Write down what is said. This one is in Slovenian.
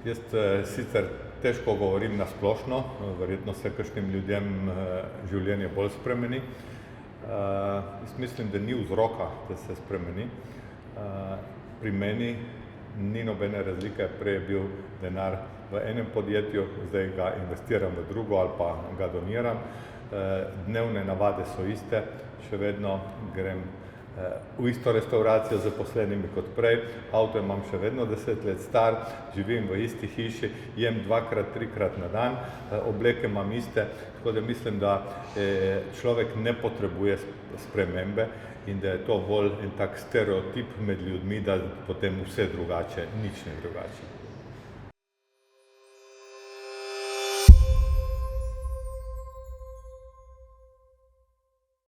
Jaz sicer težko govorim na splošno, verjetno se kakšnim ljudem življenje bolj spremeni. Jaz mislim, da ni vzroka, da se spremeni. Pri meni ni nobene razlike, prej je bil denar v enem podjetju, zdaj ga investiram v drugo ali pa ga doniram. Dnevne navade so iste, še vedno grem v isto restavracijo z zaposlenimi kot prej, avto imam še vedno 10 let star, živim v isti hiši, jem 2-krat, 3-krat na dan, obleke imam iste, tako da mislim, da človek ne potrebuje spremembe in da je to bolj en tak stereotip med ljudmi, da potem vse drugače, nič ne drugače.